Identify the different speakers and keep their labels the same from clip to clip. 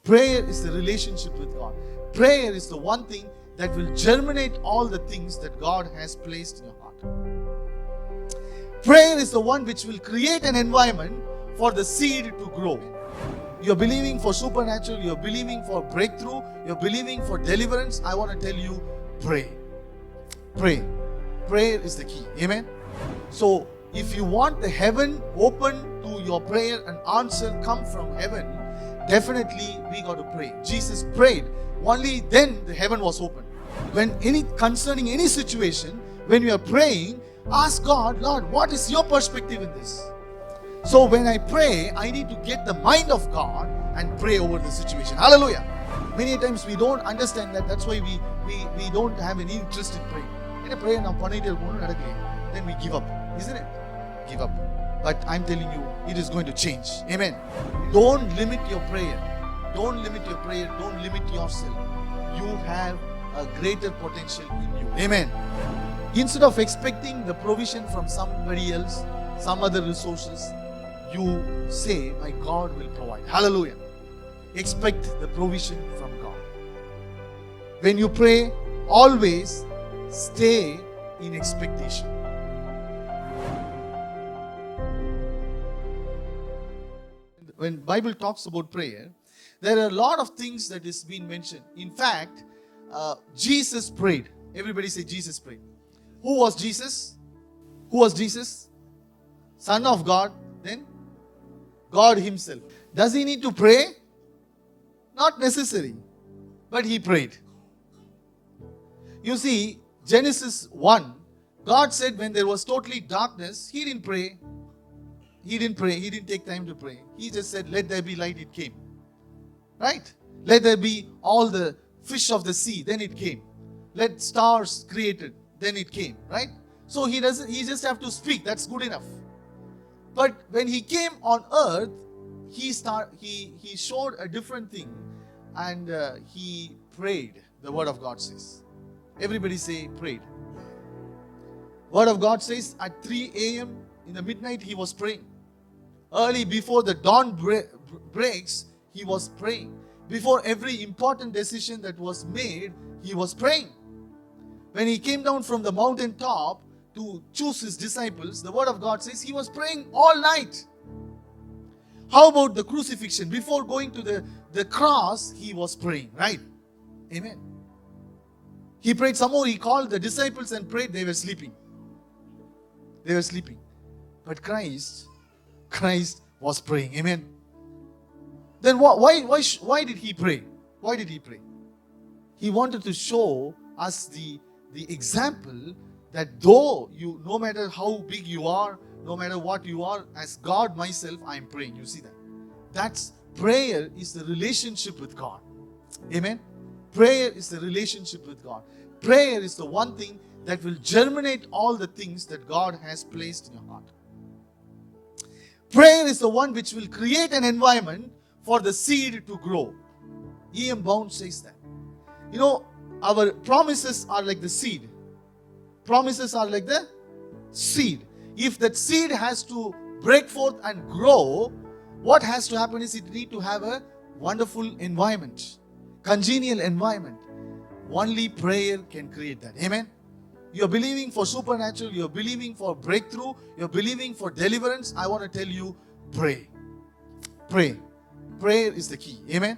Speaker 1: Prayer is the relationship with God. Prayer is the one thing that will germinate all the things that God has placed in your heart. Prayer is the one which will create an environment for the seed to grow. You're believing for supernatural, you're believing for breakthrough, you're believing for deliverance. I want to tell you, pray. Pray. Prayer is the key. Amen. So, if you want the heaven open to your prayer and answer come from heaven, definitely we got to pray. Jesus prayed. Only then the heaven was open. When concerning any situation, when you are praying, ask God, Lord, what is your perspective in this? So when I pray, I need to get the mind of God and pray over the situation. Hallelujah. Many times we don't understand that. That's why we don't have any interest in praying. In a prayer, then we give up, isn't it? Give up. But I'm telling you, it is going to change. Amen. Don't limit your prayer. Don't limit your prayer. Don't limit yourself. You have a greater potential in you. Amen. Instead of expecting the provision from somebody else, some other resources, you say, my God will provide. Hallelujah. Expect the provision from God. When you pray, always stay in expectation. When Bible talks about prayer, there are a lot of things that is being mentioned. In fact, Jesus prayed. Everybody say Jesus prayed. Who was Jesus? Who was Jesus? Son of God. Then God himself. Does he need to pray? Not necessary. But he prayed. You see, Genesis 1, God said when there was totally darkness, he didn't pray. He didn't pray. He didn't take time to pray. He just said, let there be light. It came. Right? Let there be all the fish of the sea. Then it came. Let stars created. Then it came. Right? So he just have to speak. That's good enough. But when he came on earth, he showed a different thing. And he prayed. The word of God says. Everybody say prayed. Word of God says at 3 a.m. in the midnight he was praying. Early before the dawn breaks, he was praying. Before every important decision that was made, he was praying. When he came down from the mountain top to choose his disciples, the word of God says he was praying all night. How about the crucifixion? Before going to the cross, he was praying, right? Amen. He prayed some more. He called the disciples and prayed. They were sleeping. They were sleeping. But Christ was praying. Amen. Then why did he pray? Why did he pray? He wanted to show us the example that though you, no matter how big you are, no matter what you are, as God myself, I am praying. You see that? That's prayer is the relationship with God. Amen. Prayer is the relationship with God. Prayer is the one thing that will germinate all the things that God has placed in your heart. Prayer is the one which will create an environment for the seed to grow. E.M. Bounds says that. You know, our promises are like the seed. Promises are like the seed. If that seed has to break forth and grow, what has to happen is it needs to have a wonderful environment. Congenial environment. Only prayer can create that. Amen. You're believing for supernatural, you're believing for breakthrough, you're believing for deliverance. I want to tell you, pray. Pray. Prayer is the key. Amen.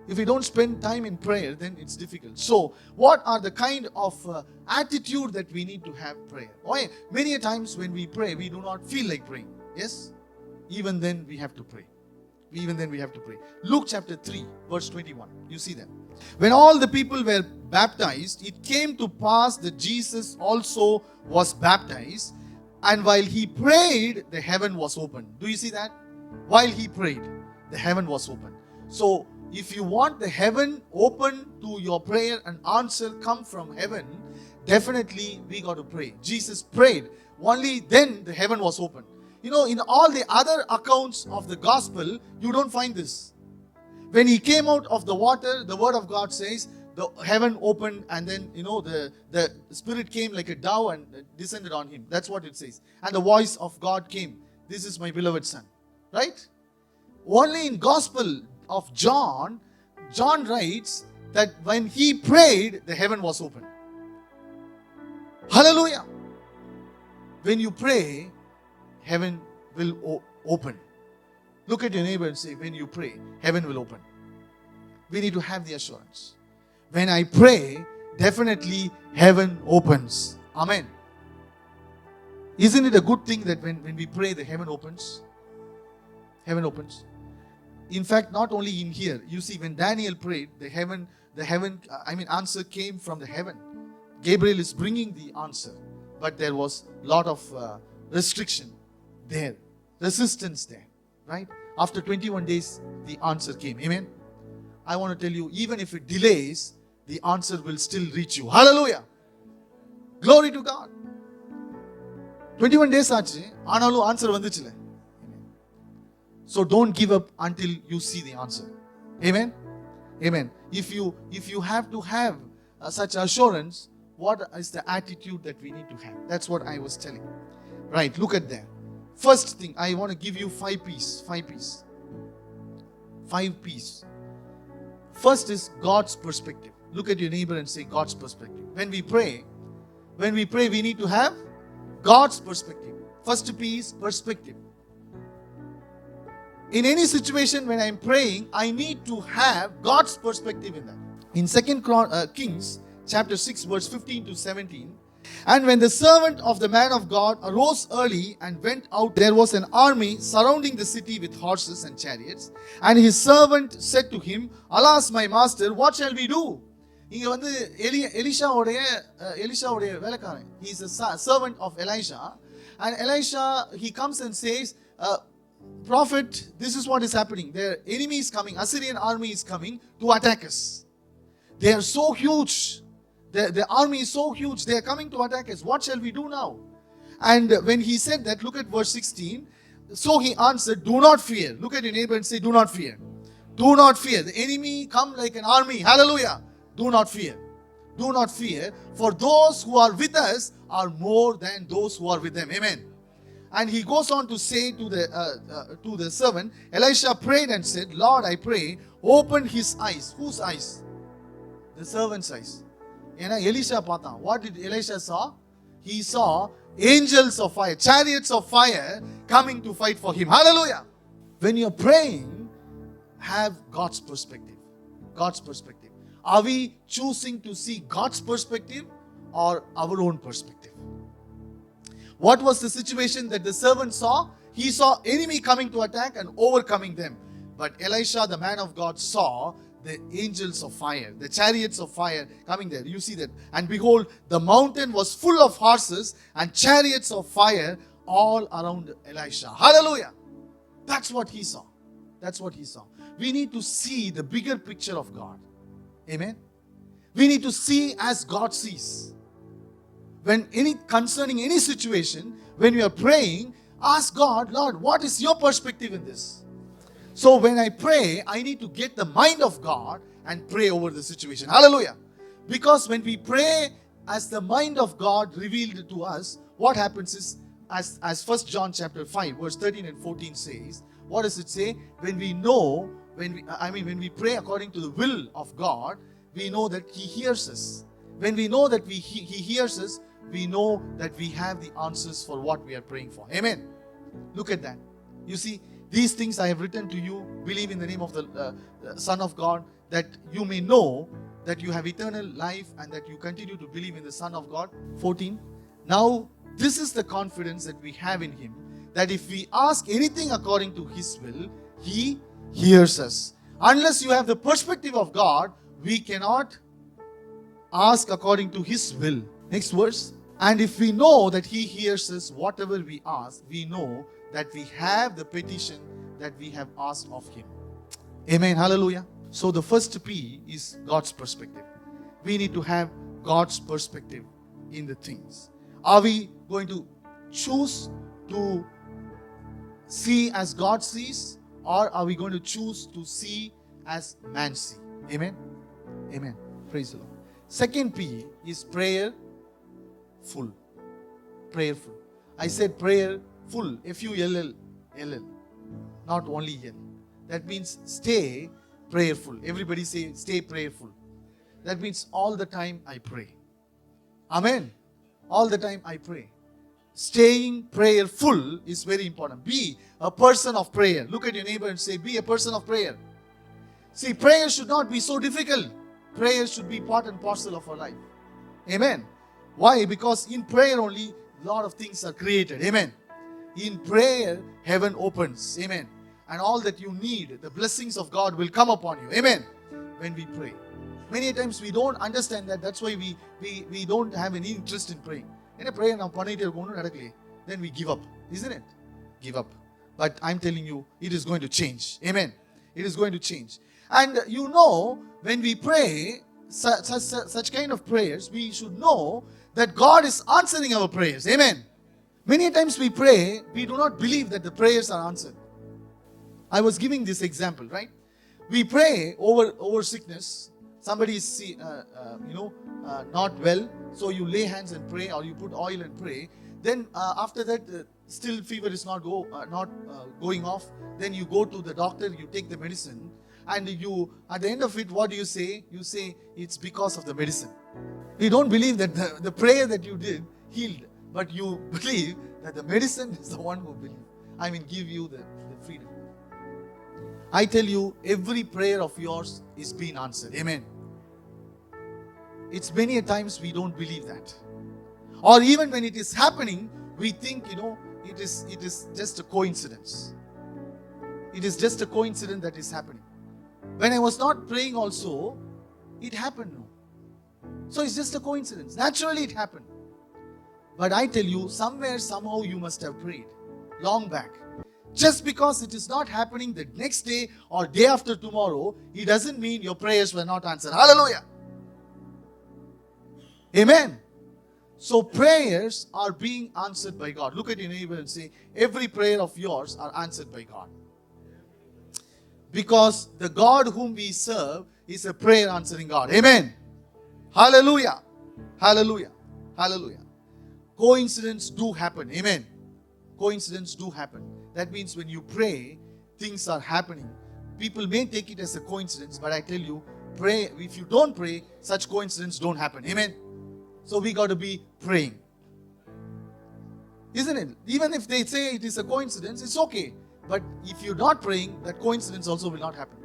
Speaker 1: If we don't spend time in prayer, then it's difficult. So, what are the kind of attitude that we need to have prayer? Why? Many times when we pray, we do not feel like praying. Yes? Even then we have to pray. Even then we have to pray. Luke chapter 3, verse 21. You see that. When all the people were baptized, it came to pass that Jesus also was baptized. And while he prayed, the heaven was opened. Do you see that? While he prayed, the heaven was opened. So, if you want the heaven open to your prayer and answer come from heaven, definitely we got to pray. Jesus prayed. Only then the heaven was opened. You know, in all the other accounts of the gospel, you don't find this. When he came out of the water, the word of God says, the heaven opened and then, the Spirit came like a dove and descended on him. That's what it says. And the voice of God came. This is my beloved Son. Right? Only in gospel, of John, John writes that when he prayed, the heaven was open. Hallelujah. When you pray, heaven will open. Look at your neighbor and say, when you pray, heaven will open. We need to have the assurance. When I pray, definitely heaven opens. Amen. Isn't it a good thing that when we pray, the heaven opens? Heaven opens. In fact, not only in here. You see, when Daniel prayed, answer came from the heaven. Gabriel is bringing the answer. But there was a lot of restriction there. Resistance there. Right? After 21 days, the answer came. Amen. I want to tell you, even if it delays, the answer will still reach you. Hallelujah. Glory to God. 21 days ஆச்சு ஆனாலும் answer வந்துச்சுல. So don't give up until you see the answer. Amen. Amen. If you have to have such assurance, what is the attitude that we need to have? That's what I was telling. Right, look at that. First thing, I want to give you 5 P's. 5 P's. 5 P's. First is God's perspective. Look at your neighbor and say God's perspective. When we pray, we need to have God's perspective. First P is perspective. In any situation when I'm praying, I need to have God's perspective in that. In 2 Kings chapter 6 verse 15 to 17, and when the servant of the man of God arose early and went out, there was an army surrounding the city with horses and chariots. And his servant said to him, Alas, my master, what shall we do? இங்க வந்து எலிஷாவுடைய வேலைக்காரன். He is a servant of Elisha. And Elisha, he comes and says, Prophet, this is what is happening. Their enemy is coming. Assyrian army is coming to attack us. They are so huge. The army is so huge. They are coming to attack us. What shall we do now? And when he said that, look at verse 16. So he answered, do not fear. Look at your neighbor and say, do not fear. Do not fear. The enemy come like an army. Hallelujah. Do not fear. Do not fear. For those who are with us are more than those who are with them. Amen. And he goes on to say to the servant, Elisha prayed and said, Lord, I pray, open his eyes. Whose eyes? The servant's eyes. ஏன்னா எலிஷா பார்த்தான். What did Elisha saw? He saw angels of fire, chariots of fire coming to fight for him. Hallelujah. When you're praying, have God's perspective. God's perspective. Are we choosing to see God's perspective or our own perspective? What was the situation that the servant saw? He saw enemy coming to attack and overcoming them. But Elisha, the man of God, saw the angels of fire, the chariots of fire coming there. You see that. And behold, the mountain was full of horses and chariots of fire all around Elisha. Hallelujah. That's what he saw. That's what he saw. We need to see the bigger picture of God. Amen. We need to see as God sees. When concerning any situation, when you are praying, ask God, Lord, what is your perspective in this? So when I pray, I need to get the mind of God and pray over the situation. Hallelujah. Because when we pray as the mind of God revealed to us, what happens is, as 1 John chapter 5 verse 13 and 14 says, what does it say? When we know, when we pray according to the will of God, we know that He hears us. When we know that He hears us, we know that we have the answers for what we are praying for. Amen. Look at that. You see, these things I have written to you. Believe in the name of the Son of God, that you may know that you have eternal life and that you continue to believe in the Son of God. 14. Now, this is the confidence that we have in Him, that if we ask anything according to His will, He hears us. Unless you have the perspective of God, we cannot ask according to His will. Next verse. And if we know that He hears us, whatever we ask, we know that we have the petition that we have asked of Him. Amen. Hallelujah. So the first P is God's perspective. We need to have God's perspective in the things. Are we going to choose to see as God sees, or are we going to choose to see as man see? Amen. Amen. Praise the Lord. Second P is prayerful. Prayerful. I said prayerful. Full. Not only L. That means stay prayerful. Everybody say, stay prayerful. That means all the time I pray. Amen. All the time I pray. Staying prayerful is very important. Be a person of prayer. Look at your neighbor and say, be a person of prayer. See, prayer should not be so difficult. Prayer should be part and parcel of our life. Amen. Why? Because in prayer only, a lot of things are created. Amen. In prayer, heaven opens. Amen. And all that you need, the blessings of God will come upon you. Amen. When we pray. Many times we don't understand that. That's why we don't have any interest in praying. In a prayer, then we give up. Isn't it? Give up. But I'm telling you, it is going to change. Amen. It is going to change. And you know, when we pray such kind of prayers, we should know that God is answering our prayers. Amen. Many times we pray, we do not believe that the prayers are answered. I was giving this example, right? We pray over sickness. Somebody is not well, so you lay hands and pray, or you put oil and pray. Then after that, still fever is not going off. Then you go to the doctor, you take the medicine, and you, at the end of it, what do you say? You say it's because of the medicine. You don't believe that the prayer that you did healed, but you believe that the medicine is the one who give you the freedom. I tell you, every prayer of yours is being answered. Amen. It's many a times we don't believe that. Or even when it is happening, we think, it is just a coincidence. It is just a coincidence that is happening. When I was not praying also, it happened. So it's just a coincidence. Naturally it happened. But I tell you, somewhere, somehow you must have prayed. Long back. Just because it is not happening the next day or day after tomorrow, it doesn't mean your prayers were not answered. Hallelujah. Amen. So prayers are being answered by God. Look at your neighbor and say, every prayer of yours are answered by God. Because the God whom we serve is a prayer answering God. Amen. Hallelujah. Hallelujah. Hallelujah. Coincidences do happen. Amen. Coincidences do happen. That means when you pray, things are happening. People may take it as a coincidence, but I tell you, pray. If you don't pray, such coincidences don't happen. Amen. So we got to be praying. Isn't it? Even if they say it is a coincidence, it's okay. But if you're not praying, that coincidence also will not happen.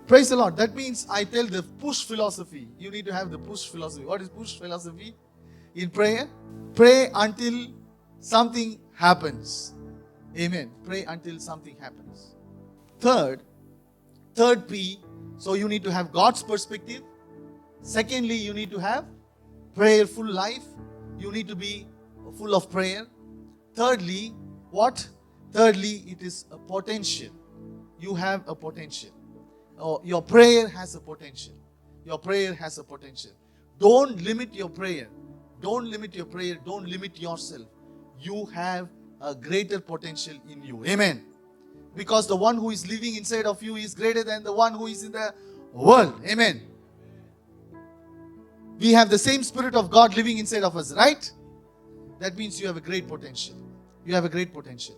Speaker 1: Praise the Lord. That means I tell the push philosophy. You need to have the push philosophy. What is push philosophy? In prayer, pray until something happens. Amen. Pray until something happens. Third P, so you need to have God's perspective. Secondly, you need to have prayerful life. You need to be full of prayer. Thirdly, what? Thirdly, it is a potential. You have a potential. Your prayer has a potential. Your prayer has a potential. Don't limit your prayer. Don't limit your prayer. Don't limit yourself. You have a greater potential in you. Amen. Because the one who is living inside of you is greater than the one who is in the world. Amen. We have the same Spirit of God living inside of us, right? That means you have a great potential. You have a great potential.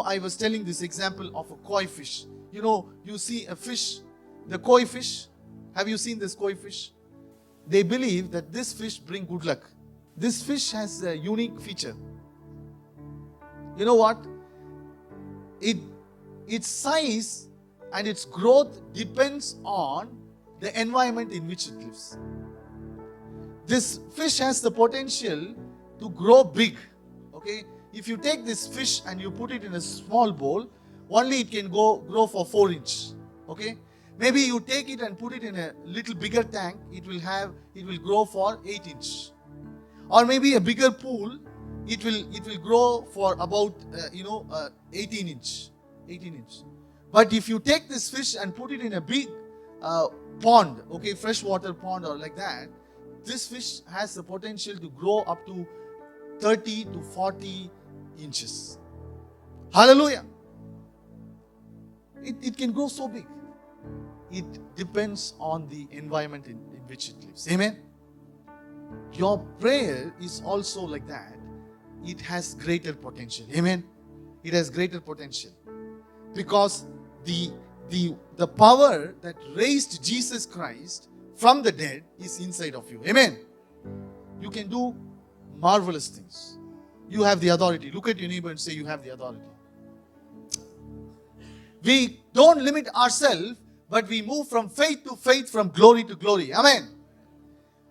Speaker 1: I was telling this example of a koi fish. You see a fish, the koi fish. Have you seen this koi fish? They believe that this fish brings good luck. This fish has a unique feature. You know what? Its size and its growth depends on the environment in which it lives. This fish has the potential to grow big. Okay? If you take this fish and you put it in a small bowl, only it can grow for 4 inches. Okay? Maybe you take it and put it in a little bigger tank, it will grow for 8 inches. Or maybe a bigger pool, it will grow for about 18 inch. 18 inch. But if you take this fish and put it in a big pond, okay, freshwater pond or like that, this fish has the potential to grow up to 30 to 40 inches. Hallelujah. It can grow so big. It depends on the environment in which it lives. Amen. Your prayer is also like that. It has greater potential. Amen. It has greater potential. Because the power that raised Jesus Christ from the dead is inside of you. Amen. You can do marvelous things. You have the authority. Look at your neighbor and say, you have the authority. We don't limit ourselves, but we move from faith to faith, from glory to glory. Amen.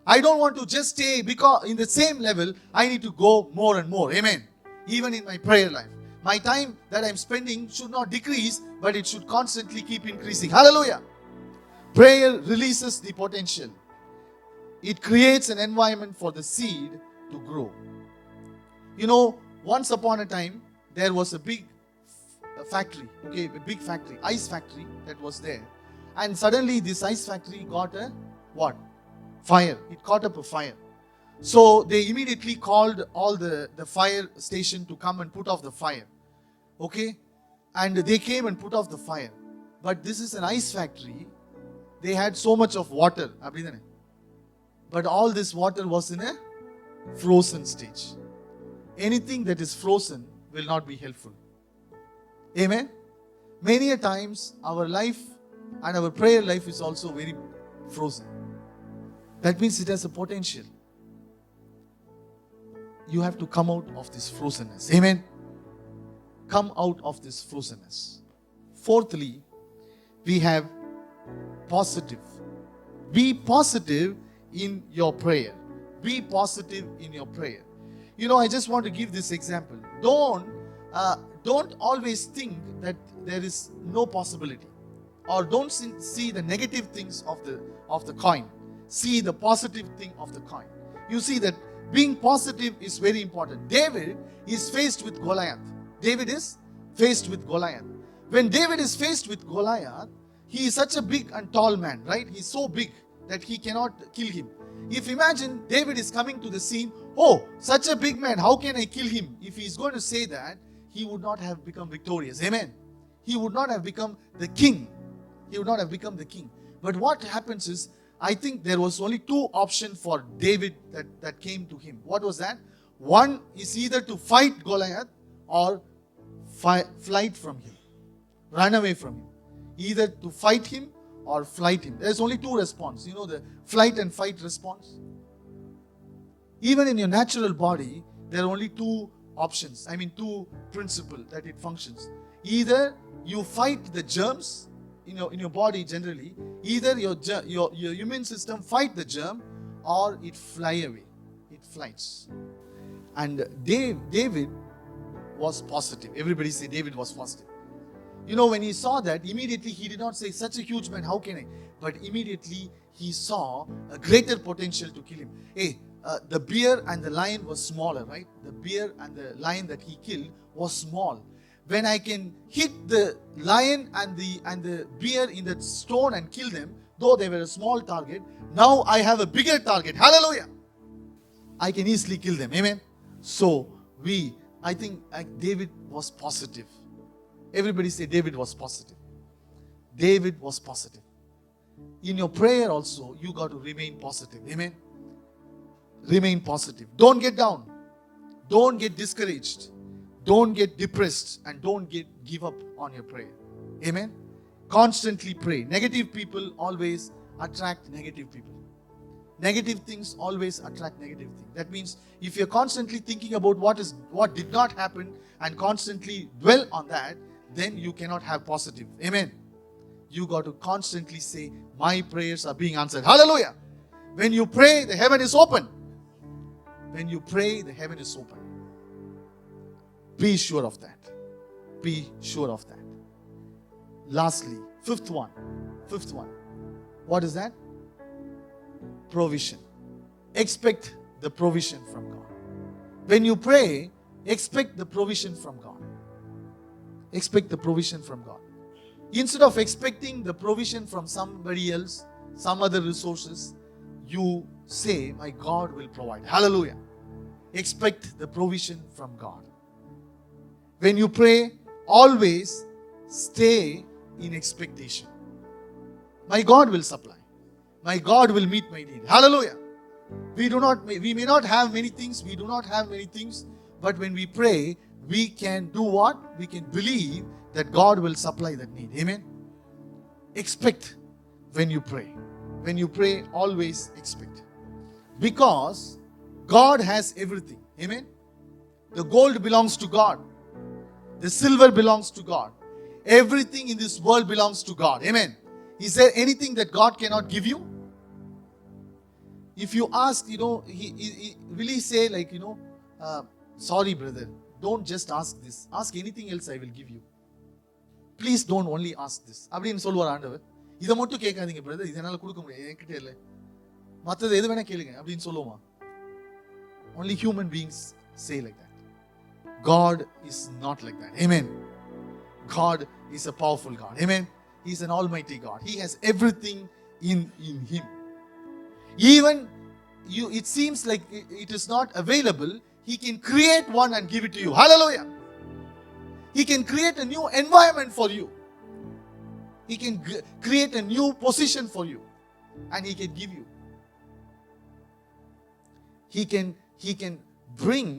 Speaker 1: I don't want to just stay because in the same level. I need to go more and more. Amen. Even in my prayer life, my time that I'm spending should not decrease, but it should constantly keep increasing. Hallelujah. Prayer releases the potential. It creates an environment for the seed to grow. You know, once upon a time, there was a big factory, a big factory, ice factory that was there. And suddenly this ice factory got a what? Fire. It caught up a fire. So they immediately called all the fire station to come and put off the fire. Okay? And they came and put off the fire. But this is an ice factory. They had so much of water. But all this water was in a frozen stage. Anything that is frozen will not be helpful. Amen? Many a times our life and our prayer life is also very frozen. That means it has a potential. You have to come out of this frozenness. Amen? Come out of this frozenness. Fourthly, we have positive. Be positive in your prayer. Be positive in your prayer. You know, I just want to give this example. Don't always think that there is no possibility, or don't see the negative things of the coin. See the positive thing of the coin. You see that being positive is very important. David is faced with Goliath. David is faced with Goliath. When David is faced with Goliath, he is such a big and tall man, right? He's so big that he cannot kill him. If imagine David is coming to the scene, oh, such a big man, how can I kill him? If he is going to say that, he would not have become victorious. Amen. He would not have become the king. He would not have become the king. But what happens is, I think there was only two options for David that came to him. What was that? One is either to fight Goliath or flight from him. Run away from him. Either to fight him or flight him. There's only two responses. You know, the flight and fight response. Even in your natural body, there are only two options. Two principles that it functions. Either you fight the germs in your body generally. Either your immune system fight the germ, or it fly away. It flies. And David was positive. Everybody say David was positive. You know, when he saw that, immediately he did not say, such a huge man, how can I? But immediately he saw a greater potential to kill him. The bear and the lion was smaller, right? The bear and the lion that he killed was small. When I can hit the lion and the bear in that stone and kill them, though they were a small target, now I have a bigger target. Hallelujah! I can easily kill them. Amen? So, I think David was positive. Everybody say David was positive. David was positive. In your prayer also, you got to remain positive. Amen? Remain positive. Don't get down. Don't get discouraged. Don't get depressed, and don't give up on your prayer. Amen? Constantly pray. Negative people always attract negative people. Negative things always attract negative things. That means if you're constantly thinking about what did not happen and constantly dwell on that, then you cannot have positive. Amen? You got to constantly say, my prayers are being answered. Hallelujah! When you pray, the heaven is open. When you pray, the heaven is open. Be sure of that. Be sure of that. Lastly, fifth one. What is that? Provision. Expect the provision from God. When you pray, expect the provision from God. Expect the provision from God. Instead of expecting the provision from somebody else, some other resources, you say, my God will provide. Hallelujah. Expect the provision from God. When you pray, always stay in expectation. My God will supply. My God will meet my need. Hallelujah. We may not have many things. We do not have many things. But when we pray, we can do what? We can believe that God will supply that need. Amen. Expect when you pray. When you pray, always expect. Because God has everything. Amen. The gold belongs to God. The silver belongs to God. Everything in this world belongs to God. Amen. Is there anything that God cannot give you? If you ask, will He say like, sorry brother, don't just ask this. Ask anything else, I will give you. Please don't only ask this. அப்படின்னு சொல்லுவார் ஆண்டவர். இதை மட்டும் கேட்காதீங்க brother, இதனால கொடுக்க முடியாது, என்கிட்ட இல்லை, மற்றது எது வேணா கேளுங்க அப்படின்னு சொல்லுவோமா? Only human beings say like that. God is not like that. Amen. God is a powerful God. Amen. He is an almighty God. He has everything in Him. Even it seems like it is not available, He can create one and give it to you. Hallelujah. He can create a new environment for you. He can create a new position for you, and He can give you. He can bring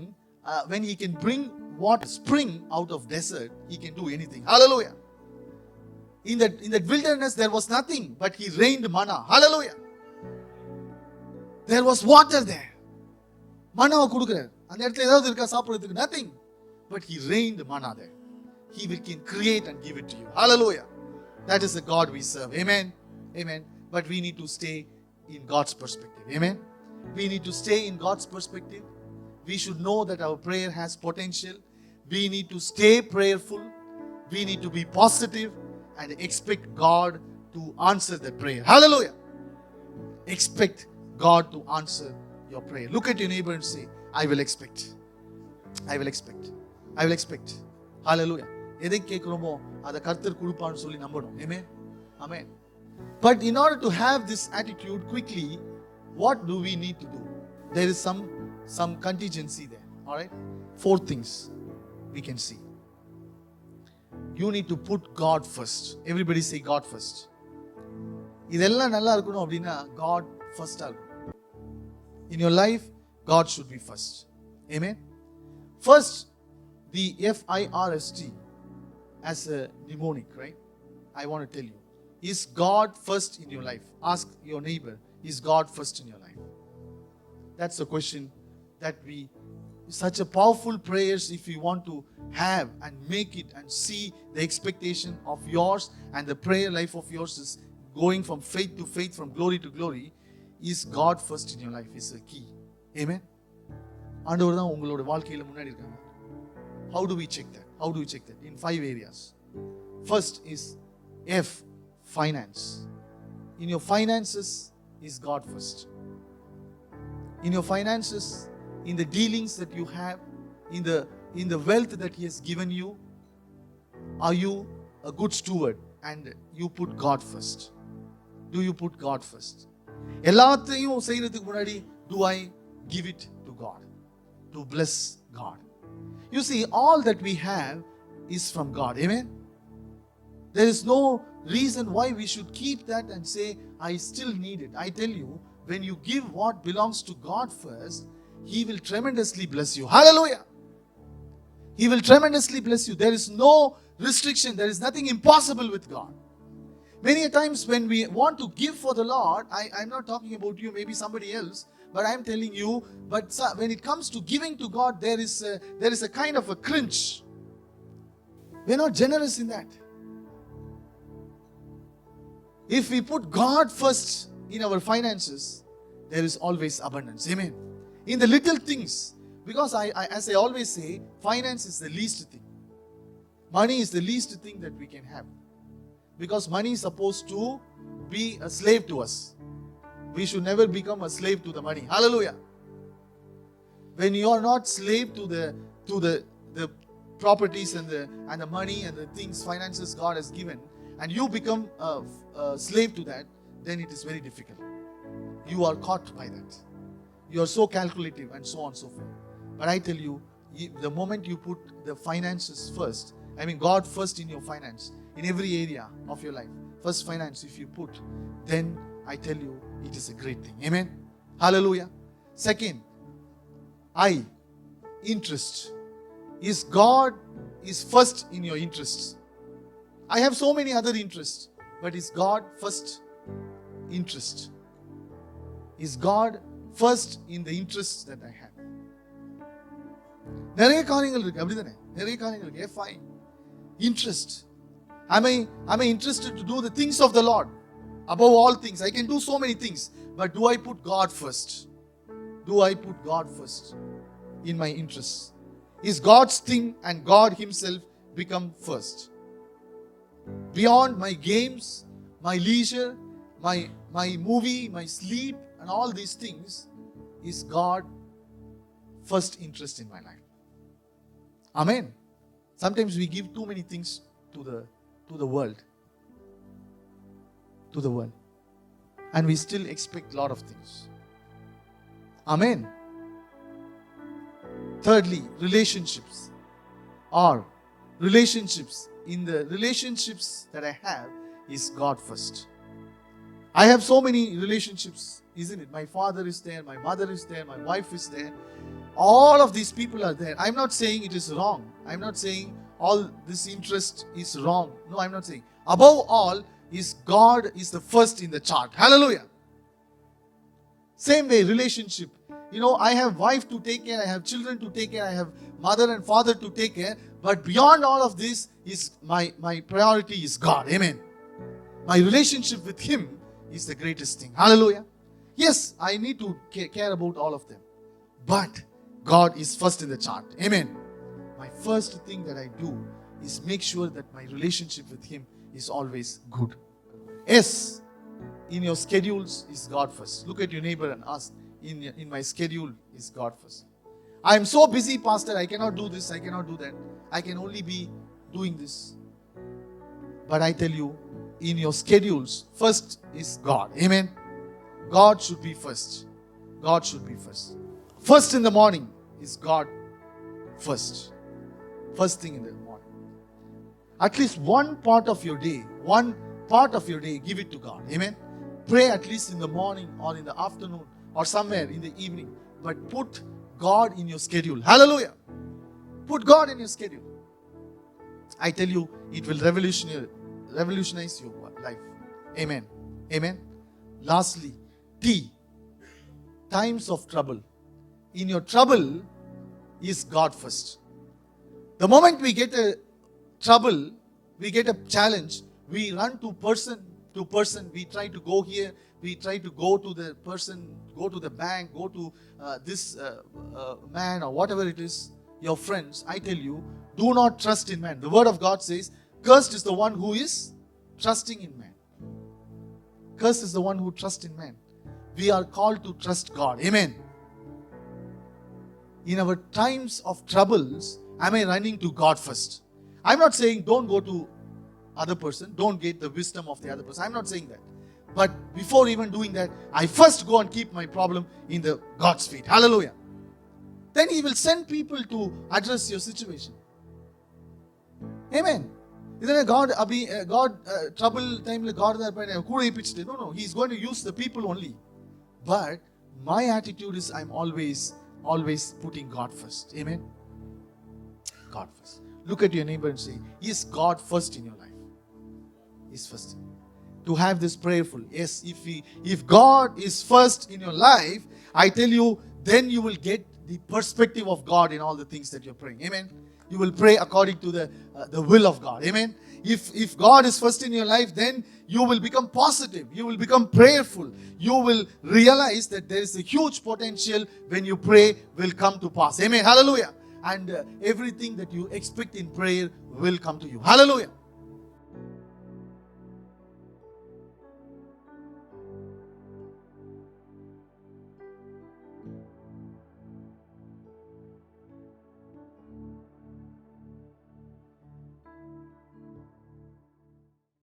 Speaker 1: when He can bring water, spring out of desert, He can do anything. Hallelujah. In that wilderness there was nothing, but He rained manna. Hallelujah. There was water there. மன்னாவை கொடுக்கிறார். அந்த இடத்துல ஏதாவது இருக்கா சாப்பிடுறதுக்கு? Nothing. But He rained manna there. He can create and give it to you. Hallelujah. That is the God we serve. Amen. Amen. But we need to stay in God's perspective. Amen. We need to stay in God's perspective. We should know that our prayer has potential. We need to stay prayerful. We need to be positive and expect God to answer that prayer. Hallelujah. Expect God to answer your prayer. Look at your neighbor and say, I will expect. I will expect. I will expect. Hallelujah. எதை கேட்கிறோமோ அதை கர்த்தர் கொடுப்பான்னு சொல்லி நம்பணும். Amen. Amen. But in order to have this attitude quickly, what do we need to do? There is some contingency there. All right? 4 things we can see. You need to put God first. Everybody say God first. இதெல்லாம் நல்லா இருக்கணும் அப்படின்னா God first ஆ இருக்கணும். In your life, God should be first. Amen. First, the FIRST as a mnemonic, right? I want to tell you. Is God first in your life? Ask your neighbor, is God first in your life? That's the question that such a powerful prayers if we want to have and make it and see the expectation of yours and the prayer life of yours is going from faith to faith, from glory to glory. Is God first in your life is a key. Amen. ஆண்டவர் தான் உங்களோட வாழ்க்கையில முன்னாடி இருக்காங்க. How do we check that? How do we check that? In 5 areas. First is F, finance. In your finances, is God first. In your finances, in the dealings that you have, in the wealth that He has given you, are you a good steward and you put God first? Do you put God first? எல்லாத்தையும் செய்யறதுக்கு முன்னாடி do I give it to God? To bless God. You see, all that we have is from God. Amen. There is no reason why we should keep that and say, I still need it. I tell you, when you give what belongs to God first, He will tremendously bless you. Hallelujah. He will tremendously bless you. There is no restriction. There is nothing impossible with God. Many times when we want to give for the Lord, I'm not talking about you, maybe somebody else, but I'm telling you, but when it comes to giving to God, there is a kind of a cringe. We're not generous in that. If we put God first in our finances, there is always abundance. Amen. In the little things, because as I always say, finance is the least thing. Money is the least thing that we can have. Because money is supposed to be a slave to us. We should never become a slave to the money. Hallelujah. When you are not slave to the properties and the money and the things, finances God has given, and you become a slave to that, then it is very difficult. You are caught by that. You are so calculative and so on and so forth. But I tell you, the moment you put the finances first, God first in your finance, in every area of your life, first finance if you put, then I tell you, it is a great thing. Amen. Hallelujah. Second, interest. Is God is first in your interests? I have so many other interests. But is God first interest? Is God first in the interests that I have? நிறைய காரியங்கள் இருக்கு, அப்படிதானே? நிறைய காரியங்கள் இருக்கு. Fine. Interest. Am I interested to do the things of the Lord above all things? I can do so many things, but do I put God first? Do I put God first in my interests? Is God's thing and God Himself become first? Beyond my games, my leisure, my movie, my sleep, and all these things, is God first interest in my life? Amen. Sometimes we give too many things to the world. To the world. And we still expect a lot of things. Amen. Thirdly, relationships. Or relationships. In the relationships that I have, is God first. I have so many relationships, isn't it? My father is there, my mother is there, my wife is there. All of these people are there. I'm not saying it is wrong. I'm not saying all this interest is wrong. No, I'm not saying. Above all, is God is the first in the chart. Hallelujah. Same way, relationship. I have wife to take care, I have children to take care, I have mother and father to take care. But beyond all of this, is my priority is God. Amen. My relationship with Him is the greatest thing. Hallelujah. Yes, I need to care about all of them. But God is first in the chart. Amen. My first thing that I do is make sure that my relationship with Him is always good. Yes, in your schedules is God first. Look at your neighbor and ask, in my schedule is God first. I am so busy, Pastor, I cannot do this, I cannot do that. I can only be doing this. But I tell you, in your schedules, first is God. Amen. God should be first. God should be first. First in the morning is God first. First thing in the morning. At least one part of your day, give it to God. Amen. Pray at least in the morning or in the afternoon or somewhere in the evening. But put God in your schedule. Hallelujah. Put God in your schedule. I tell you, it will revolutionize your life. Amen. Amen. Lastly, T. Times of trouble. In your trouble is God first. The moment we get a trouble, we get a challenge, we run to person. We try to go here, we try to go to the person, go to the bank, go to this man or whatever it is, your friends. I tell you, do not trust in man. The word of God says, cursed is the one who is trusting in man. Cursed is the one who trusts in man. We are called to trust God. Amen. In our times of troubles, am I running to God first? I'm not saying don't go to other person, don't get the wisdom of the other person. I'm not saying that. But before even doing that, I first go and keep my problem in the God's feet. Hallelujah. Then He will send people to address your situation. Amen. Isn't God trouble time God no, He's going to use the people only. But my attitude is I'm always putting God first. Amen. God first. Look at your neighbor and say, is God first in your life? Is first. To have this prayerful. Yes, if God is first in your life, I tell you, then you will get the perspective of God in all the things that you're praying. Amen. You will pray according to the will of God. Amen. If God is first in your life, then you will become positive. You will become prayerful. You will realize that there is a huge potential when you pray will come to pass. Amen. Hallelujah. And everything that you expect in prayer will come to you. Hallelujah.